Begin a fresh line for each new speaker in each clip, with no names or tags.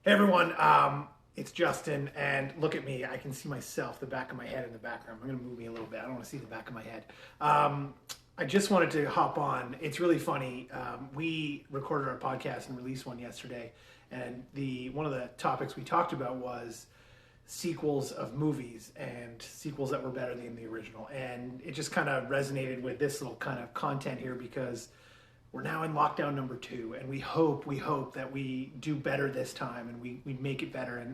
Hey everyone, it's Justin, and look at me. I can see myself, the back of my head in the background. I'm going to move me a little bit. I don't want to see the back of my head. I just wanted to hop on. It's really funny. We recorded our podcast and released one yesterday, and one of the topics we talked about was sequels of movies and sequels that were better than the original. And it just kind of resonated with this little kind of content here because we're now in lockdown number 2, and we hope that we do better this time and we make it better.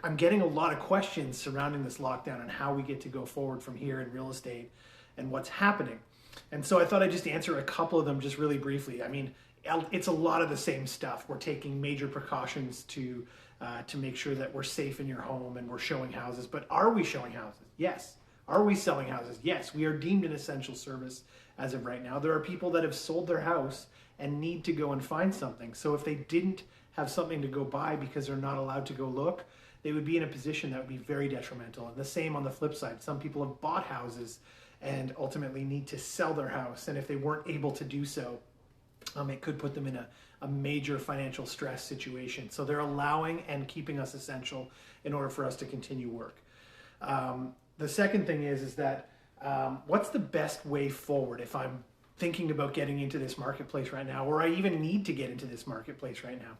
I'm getting a lot of questions surrounding this lockdown and how we get to go forward from here in real estate and what's happening. And so I thought I'd just answer a couple of them just really briefly. I mean, it's a lot of the same stuff. We're taking major precautions to make sure that we're safe in your home, and we're showing houses. But are we showing houses? Yes. Are we selling houses? Yes. We are deemed an essential service as of right now. There are people that have sold their house and need to go and find something. So if they didn't have something to go buy because they're not allowed to go look, they would be in a position that would be very detrimental. And the same on the flip side. Some people have bought houses and ultimately need to sell their house. And if they weren't able to do so, it could put them in a major financial stress situation. So they're allowing and keeping us essential in order for us to continue work. The second thing is that what's the best way forward if I'm thinking about getting into this marketplace right now, or I even need to get into this marketplace right now?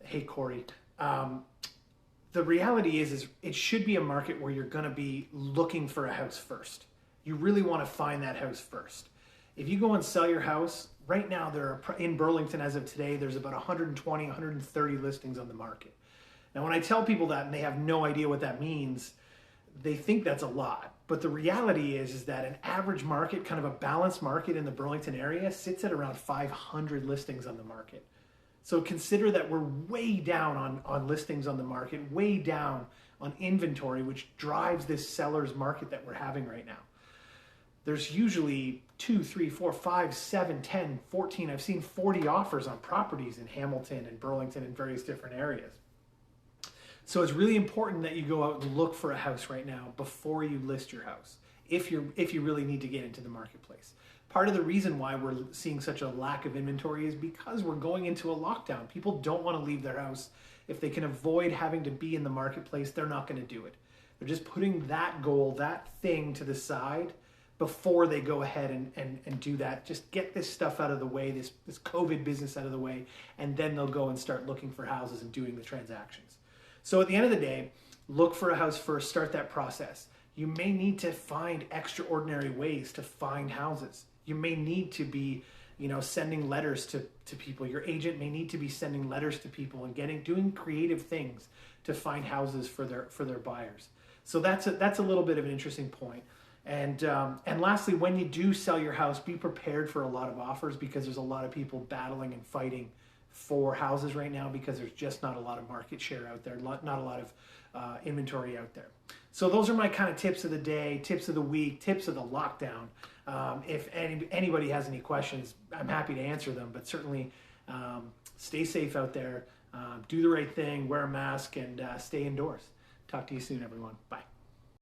Hey, Corey. The reality is it should be a market where you're going to be looking for a house first. You really want to find that house first. If you go and sell your house, right now in Burlington as of today, there's about 120, 130 listings on the market. Now, when I tell people that and they have no idea what that means, they think that's a lot. But the reality is that an average market, kind of a balanced market in the Burlington area, sits at around 500 listings on the market. So consider that we're way down on listings on the market, way down on inventory, which drives this seller's market that we're having right now. There's usually 2, 3, 4, 5, 7, 10, 14. I've seen 40 offers on properties in Hamilton and Burlington and various different areas. So it's really important that you go out and look for a house right now before you list your house, if you really need to get into the marketplace. Part of the reason why we're seeing such a lack of inventory is because we're going into a lockdown. People don't want to leave their house. If they can avoid having to be in the marketplace, they're not going to do it. They're just putting that goal, that thing to the side before they go ahead and do that. Just get this stuff out of the way, this COVID business out of the way, and then they'll go and start looking for houses and doing the transactions. So at the end of the day, look for a house first, start that process. You may need to find extraordinary ways to find houses. You may need to be, sending letters to people. Your agent may need to be sending letters to people and doing creative things to find houses for their buyers. So that's a little bit of an interesting point. And lastly, when you do sell your house, be prepared for a lot of offers, because there's a lot of people battling and fighting for houses right now because there's just not a lot of market share out there, not a lot of inventory out there. So those are my kind of tips of the day, tips of the week, tips of the lockdown. If anybody has any questions, I'm happy to answer them, but certainly stay safe out there, do the right thing, wear a mask, and stay indoors. Talk to you soon, everyone. Bye.